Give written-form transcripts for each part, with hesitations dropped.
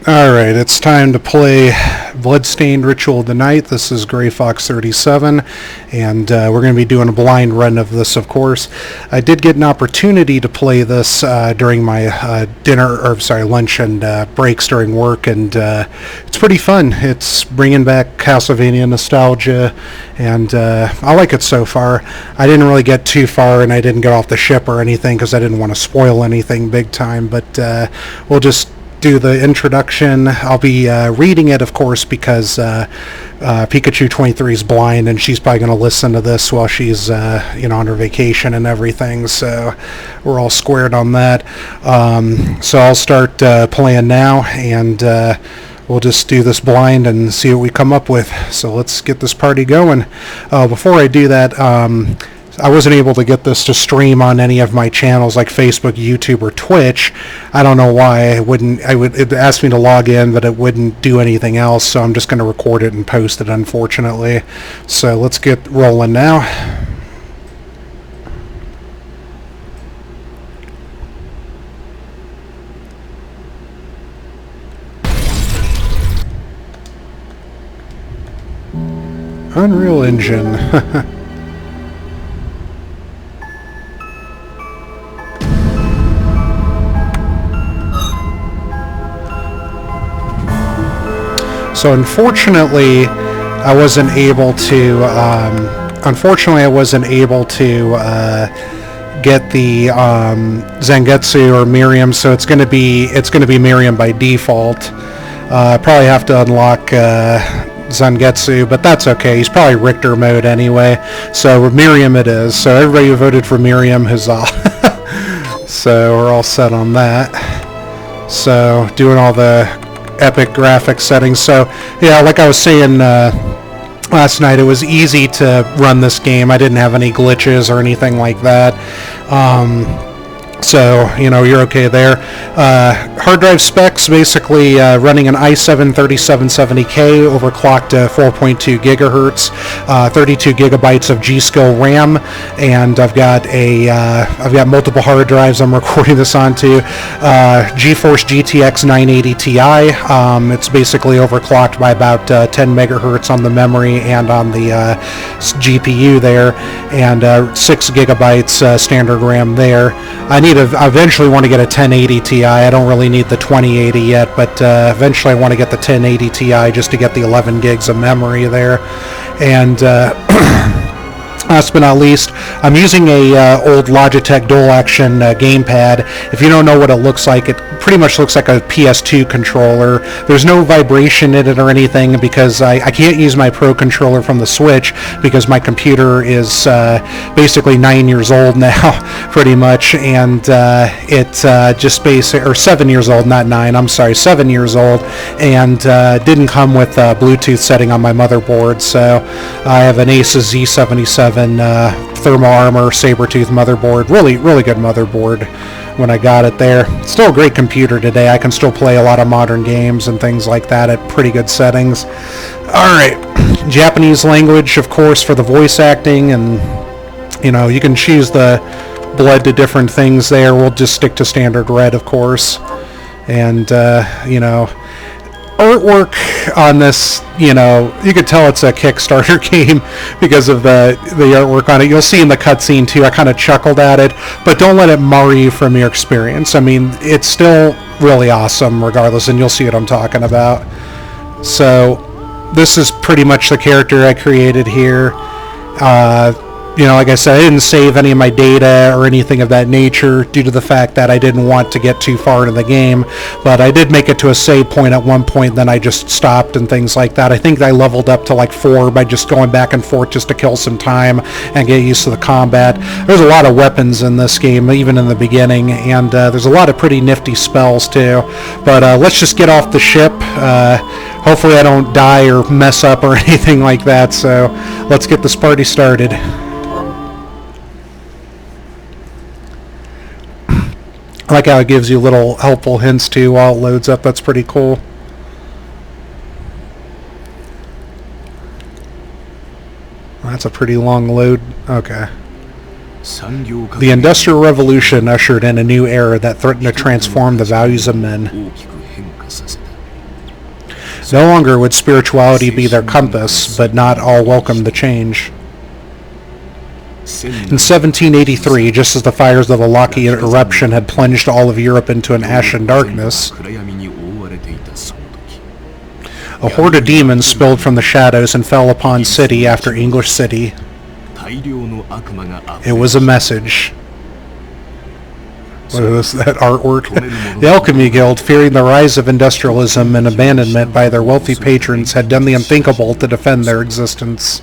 Alright, it's time to play Bloodstained Ritual of the Night. This is Grey Fox 37, and we're going to be doing a blind run of this, of course. I did get an opportunity to play this during my lunch and breaks during work, and it's pretty fun. It's bringing back Castlevania nostalgia, and I like it so far. I didn't really get too far, and I didn't get off the ship or anything because I didn't want to spoil anything big time, but we'll just do the introduction. I'll be reading it, of course, because Pikachu 23 is blind, and she's probably going to listen to this while she's on her vacation and everything. So we're all squared on that. So I'll start playing now, and we'll just do this blind and see what we come up with. So let's get this party going. Before I do that, I wasn't able to get this to stream on any of my channels like Facebook, YouTube, or Twitch. I don't know why. It asked me to log in, but it wouldn't do anything else, so I'm just going to record it and post it, unfortunately. So let's get rolling now. Unreal Engine. So unfortunately, I wasn't able to get the Zangetsu or Miriam, so it's going to be Miriam by default. I probably have to unlock Zangetsu, but that's okay. He's probably Richter mode anyway. So Miriam it is. So everybody who voted for Miriam, huzzah! So we're all set on that. So doing all the epic graphic settings. So yeah, like I was saying last night, it was easy to run this game. I didn't have any glitches or anything like that. So, you're okay there. Hard drive specs, basically running an i7 3770K overclocked to 4.2 gigahertz, 32 gigabytes of G-Skill RAM, and I've got multiple hard drives I'm recording this onto. GeForce GTX 980 Ti. It's basically overclocked by about 10 megahertz on the memory and on the GPU there, and 6 gigabytes standard RAM there. I eventually want to get a 1080 Ti. I don't really need the 2080 yet, but eventually I want to get the 1080 Ti just to get the 11 gigs of memory there. And last but not least, I'm using a old Logitech Dual Action gamepad. If you don't know what it looks like, it pretty much looks like a PS2 controller. There's no vibration in it or anything because I can't use my Pro controller from the Switch because my computer is basically 9 years old now, pretty much, and it's just or 7 years old, not 9. I'm sorry, 7 years old, and didn't come with Bluetooth setting on my motherboard. So I have an Asus Z77 Thermal Armor Sabertooth motherboard. Really good motherboard when I got it there. Still a great computer today. I can still play a lot of modern games and things like that at pretty good settings. Alright, Japanese language, of course, for the voice acting, and you can choose the blood to different things there. We'll just stick to standard red, of course. And artwork on this, you could tell it's a Kickstarter game because of the artwork on it. You'll see in the cutscene too, I kind of chuckled at it, but don't let it mar you from your experience. I mean, it's still really awesome regardless, and you'll see what I'm talking about. So this is pretty much the character I created here. Like I said, I didn't save any of my data or anything of that nature due to the fact that I didn't want to get too far into the game, but I did make it to a save point at one point, then I just stopped and things like that. I think I leveled up to like 4 by just going back and forth just to kill some time and get used to the combat. There's a lot of weapons in this game, even in the beginning, and there's a lot of pretty nifty spells too. But let's just get off the ship. Hopefully I don't die or mess up or anything like that, so let's get this party started. I like how it gives you little helpful hints too while it loads up. That's pretty cool. That's a pretty long load. Okay. The Industrial Revolution ushered in a new era that threatened to transform the values of men. No longer would spirituality be their compass, but not all welcomed the change. In 1783, just as the fires of the Laki eruption had plunged all of Europe into an ashen darkness, a horde of demons spilled from the shadows and fell upon city after English city. It was a message. What was that artwork? The Alchemy Guild, fearing the rise of industrialism and abandonment by their wealthy patrons, had done the unthinkable to defend their existence.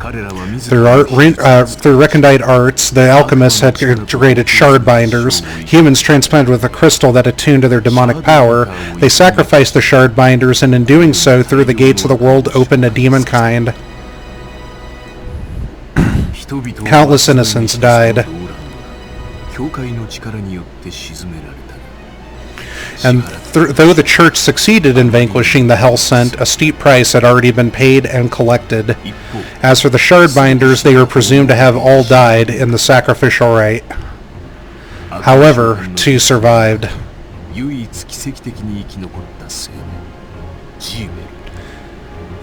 Through recondite arts, the alchemists had created shard binders, humans transplanted with a crystal that attuned to their demonic power. They sacrificed the shard binders, and in doing so, through the gates of the world open to demonkind. Countless innocents died. And though the church succeeded in vanquishing the hell sent, a steep price had already been paid and collected. As for the shardbinders, they were presumed to have all died in the sacrificial rite. However, 2 survived.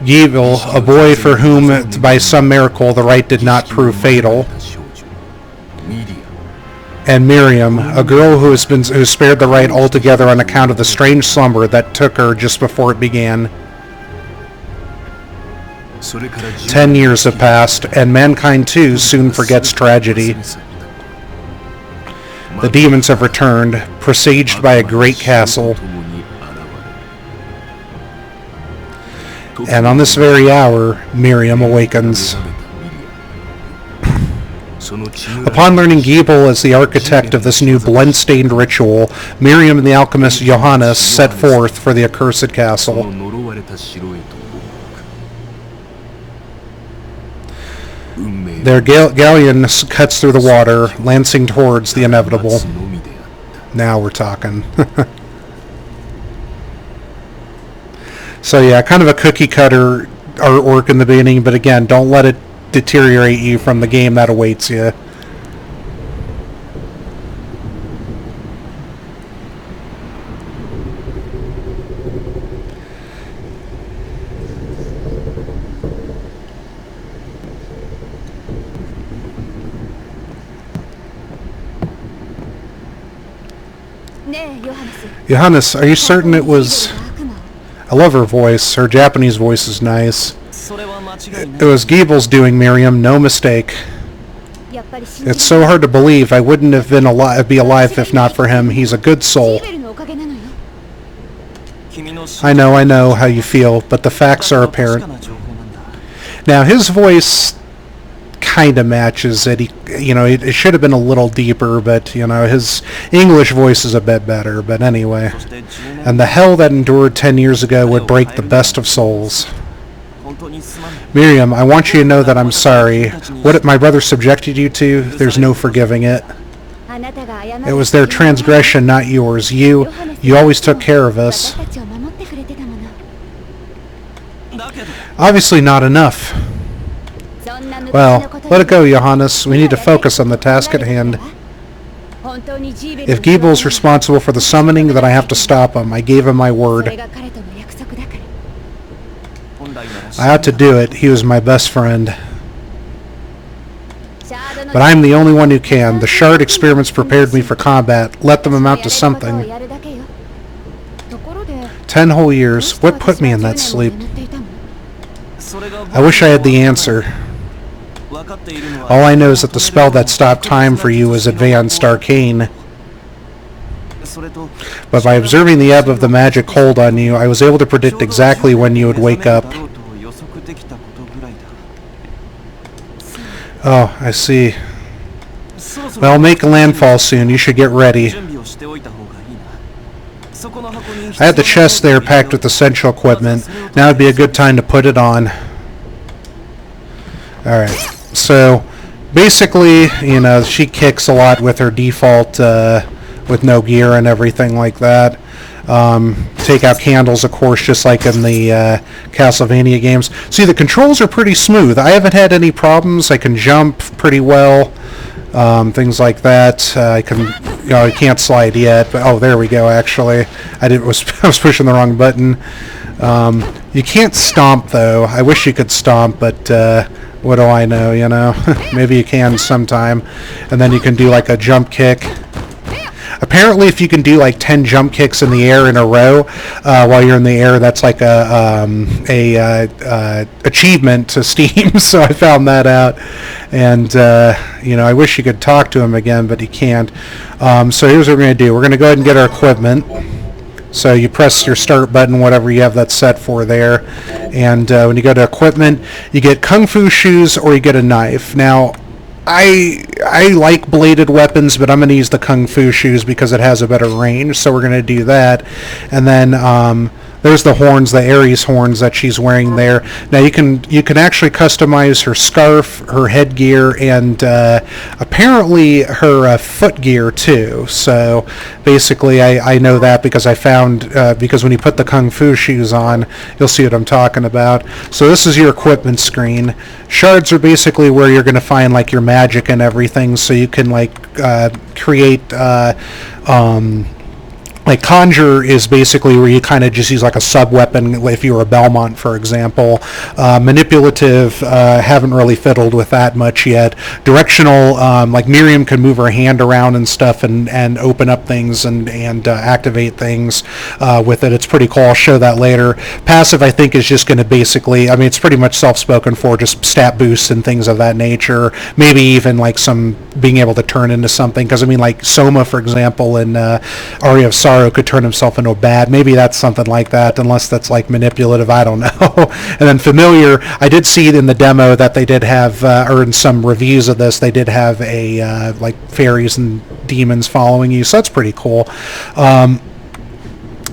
Giebel, a boy for whom, by some miracle, the rite did not prove fatal. And Miriam, a girl who spared the rite altogether on account of the strange slumber that took her just before it began. 10 years have passed, and mankind too soon forgets tragedy. The demons have returned, presaged by a great castle. And on this very hour, Miriam awakens. Upon learning Giebel as the architect of this new Bloodstained ritual, Miriam and the alchemist Johannes set forth for the accursed castle. Their galleon cuts through the water, lancing towards the inevitable. Now we're talking. So yeah, kind of a cookie-cutter artwork in the beginning, but again, don't let it deteriorate you from the game that awaits you. Johannes, are you certain it was... I love her voice. Her Japanese voice is nice. It was Giebel's doing, Miriam, no mistake. It's so hard to believe I wouldn't have been be alive if not for him. He's a good soul. I know how you feel, but the facts are apparent. Now, his voice kind of matches it. It should have been a little deeper, but, his English voice is a bit better. But anyway. And the hell that endured 10 years ago would break the best of souls. Miriam, I want you to know that I'm sorry. What my brother subjected you to, there's no forgiving it. It was their transgression, not yours. You always took care of us. Obviously not enough. Well, let it go, Johannes. We need to focus on the task at hand. If Giebel's responsible for the summoning, then I have to stop him. I gave him my word. I ought to do it. He was my best friend. But I'm the only one who can. The shard experiments prepared me for combat. Let them amount to something. 10 whole years. What put me in that sleep? I wish I had the answer. All I know is that the spell that stopped time for you was advanced arcane. But by observing the ebb of the magic hold on you, I was able to predict exactly when you would wake up. Oh, I see. Well, make a landfall soon. You should get ready. I had the chest there packed with essential equipment. Now would be a good time to put it on. Alright, so basically, she kicks a lot with her default, with no gear and everything like that. Take out candles, of course, just like in the Castlevania games. See, the controls are pretty smooth. I haven't had any problems. I can jump pretty well, things like that. I can you can't slide yet, but oh, there we go. Actually, I was pushing the wrong button. You can't stomp though. I wish you could stomp, but what do I know? Maybe you can sometime, and then you can do like a jump kick. Apparently, if you can do like 10 jump kicks in the air in a row while you're in the air, that's like a achievement to Steam. So I found that out, and I wish you could talk to him again, but you can't. So here's what we're going to do. We're going to go ahead and get our equipment. So you press your start button, whatever you have that set for there, and when you go to equipment, you get kung fu shoes or you get a knife. Now, I like bladed weapons, but I'm going to use the Kung Fu shoes because it has a better range, so we're going to do that. And then there's the horns, the Ares horns that she's wearing there. Now you can actually customize her scarf, her headgear, and apparently her footgear too. So basically, I know that because I found because when you put the Kung Fu shoes on, you'll see what I'm talking about. So this is your equipment screen. Shards are basically where you're going to find like your magic and everything, so you can like create. Like Conjure is basically where you kind of just use like a sub-weapon if you were a Belmont, for example. Manipulative, haven't really fiddled with that much yet. Directional, like Miriam can move her hand around and stuff and open up things and activate things with it. It's pretty cool. I'll show that later. Passive, I think, is just going to basically, I mean, it's pretty much self-spoken for, just stat boosts and things of that nature. Maybe even like some being able to turn into something. Because, I mean, like Soma, for example, in Aria of Sorrow could turn himself into a bat. Maybe that's something like that, unless that's like manipulative. I don't know. And then Familiar, I did see it in the demo that they did have, or in some reviews of this, they did have a like fairies and demons following you, so that's pretty cool.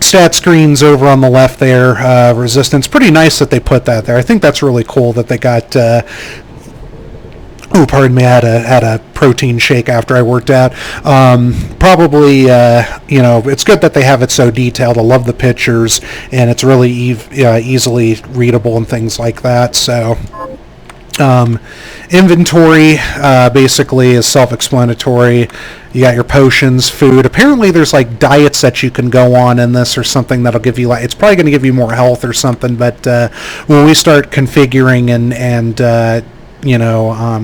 Stat screens over on the left there, resistance. Pretty nice that they put that there. I think that's really cool that they got. Oh, pardon me, I had a protein shake after I worked out. Probably, it's good that they have it so detailed. I love the pictures, and it's really easily readable and things like that. So, inventory basically is self-explanatory. You got your potions, food. Apparently, there's like diets that you can go on in this or something that'll give you it's probably going to give you more health or something. But when we start configuring and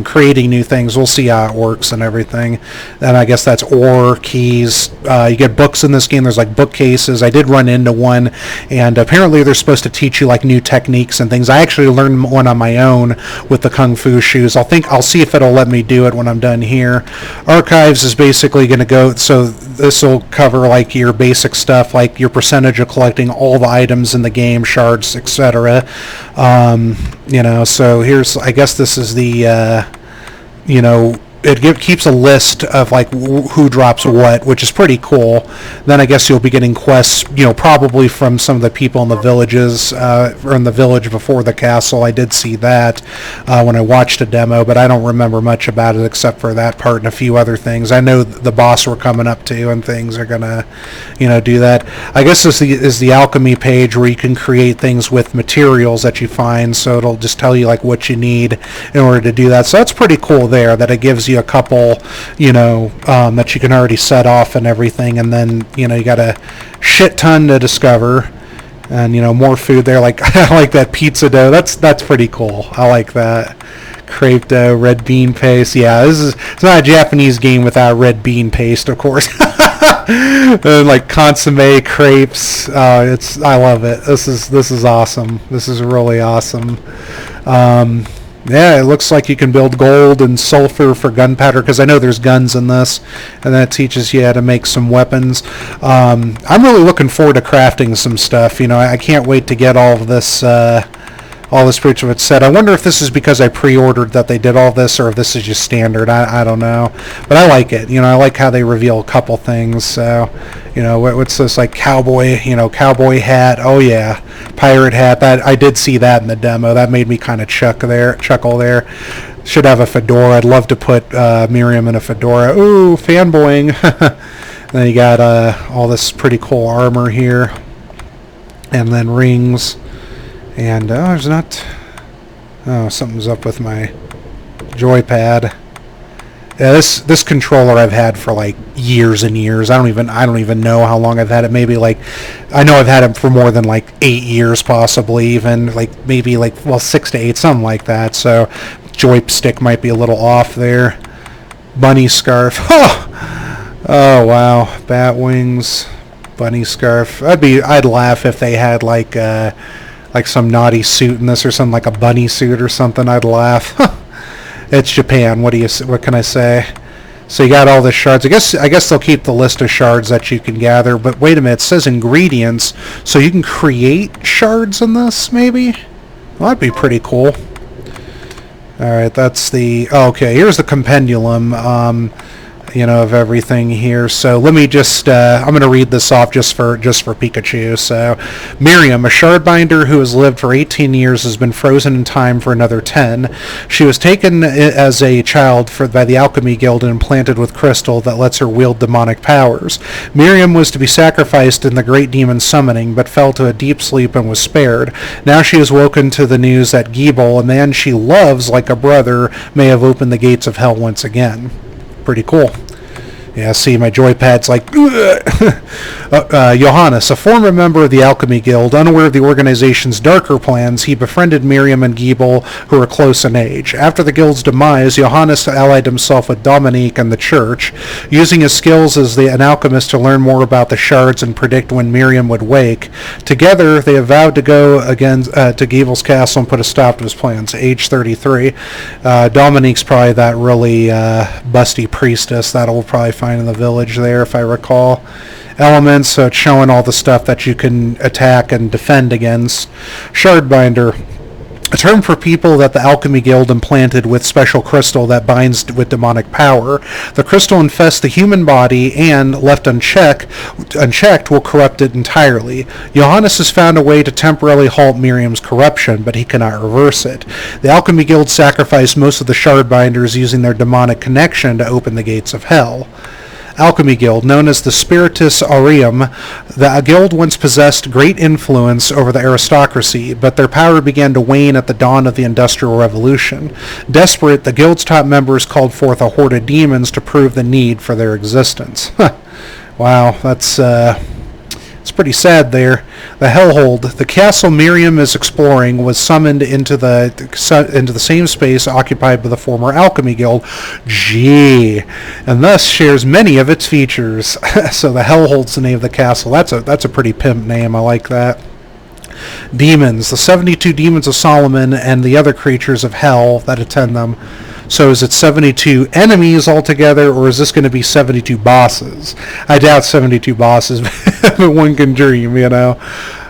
creating new things, we'll see how it works and everything. And I guess that's ore, keys. You get books in this game. There's like bookcases. I did run into one, and apparently they're supposed to teach you like new techniques and things. I actually learned one on my own with the Kung Fu shoes. I'll see if it'll let me do it when I'm done here. Archives is basically going to go, so this will cover like your basic stuff, like your percentage of collecting all the items in the game, shards, etc. So here's, I guess this is the, it keeps a list of like who drops what, which is pretty cool. Then I guess you'll be getting quests, probably from some of the people in the villages, or in the village before the castle. I did see that when I watched a demo, but I don't remember much about it except for that part and a few other things. I know the boss we're coming up to and things are gonna, do that. I guess this is the alchemy page where you can create things with materials that you find. So it'll just tell you like what you need in order to do that. So that's pretty cool there, that it gives you a couple, that you can already set off and everything, and then you got a shit ton to discover, and more food there. Like I like that pizza dough. That's pretty cool. I like that. Crepe dough, red bean paste. Yeah, it's not a Japanese game without red bean paste, of course. And like consomme, crepes. I love it. This is awesome. This is really awesome. Yeah, it looks like you can build gold and sulfur for gunpowder, because I know there's guns in this, and that teaches you how to make some weapons. I'm really looking forward to crafting some stuff. I can't wait to get all of this pretty much set. I wonder if this is because I pre-ordered that they did all this, or if this is just standard. I don't know, but I like it. I like how they reveal a couple things. So, what's this, like cowboy hat? Oh yeah, pirate hat. That I did see that in the demo. That made me kind of chuckle there. Should have a fedora. I'd love to put Miriam in a fedora. Ooh, fanboying. Then you got all this pretty cool armor here, and then rings. And something's up with my joypad. Yeah, this controller I've had for like years and years. I don't even know how long I've had it. Maybe like, I know I've had it for more than like 8 years, possibly even like maybe like, well, 6 to 8, something like that. So joystick might be a little off there. Bunny scarf. Oh wow, bat wings, bunny scarf. I'd laugh if they had like some naughty suit in this or something, like a bunny suit or something. I'd laugh. It's Japan. What can I say? So you got all the shards. I guess they'll keep the list of shards that you can gather. But wait a minute, it says ingredients, so you can create shards in this. Maybe. Well, that'd be pretty cool. All right, that's the. Oh, okay, here's the compendium. Of everything here. So let me just, I'm going to read this off just for Pikachu. So, Miriam, a shardbinder who has lived for 18 years, has been frozen in time for another 10. She was taken as a child by the Alchemy Guild and implanted with crystal that lets her wield demonic powers. Miriam was to be sacrificed in the Great Demon Summoning, but fell to a deep sleep and was spared. Now she has woken to the news that Giebel, a man she loves like a brother, may have opened the gates of hell once again. Pretty cool. Yeah, see, my joypad's like... Johannes, a former member of the Alchemy Guild, unaware of the organization's darker plans, he befriended Miriam and Giebel, who were close in age. After the guild's demise, Johannes allied himself with Dominique and the Church, using his skills as an alchemist to learn more about the shards and predict when Miriam would wake. Together, they have vowed to go again to Giebel's castle and put a stop to his plans. Age 33. Dominique's probably that really busty priestess that will probably find in the village there, if I recall. Elements, so it's showing all the stuff that you can attack and defend against. Shardbinder, a term for people that the Alchemy Guild implanted with special crystal that binds with demonic power. The crystal infests the human body and, left unchecked, will corrupt it entirely. Johannes has found a way to temporarily halt Miriam's corruption, but he cannot reverse it. The Alchemy Guild sacrificed most of the Shardbinders using their demonic connection to open the gates of hell. Alchemy Guild, known as the Spiritus Aureum, the guild once possessed great influence over the aristocracy, but their power began to wane at the dawn of the Industrial Revolution. Desperate, the guild's top members called forth a horde of demons to prove the need for their existence. Wow, that's it's pretty sad there. The Hellhold, the castle Miriam is exploring, was summoned into the same space occupied by the former Alchemy Guild. Gee, and thus shares many of its features. So the Hellhold's the name of the castle. That's a pretty pimp name. I like that. Demons, the 72 demons of Solomon and the other creatures of hell that attend them. So is it 72 enemies altogether, or is this going to be 72 bosses? I doubt 72 bosses, but one can dream,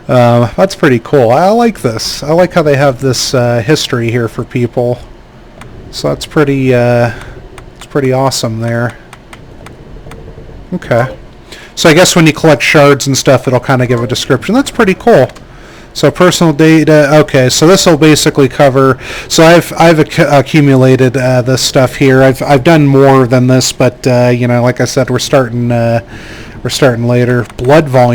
That's pretty cool. I like this. I like how they have this history here for people. So that's pretty awesome there. Okay. So I guess when you collect shards and stuff, it'll kind of give a description. That's pretty cool. So personal data, okay, so this will basically cover, so I've accumulated this stuff here. I've done more than this, but like I said, we're starting later. Blood volume.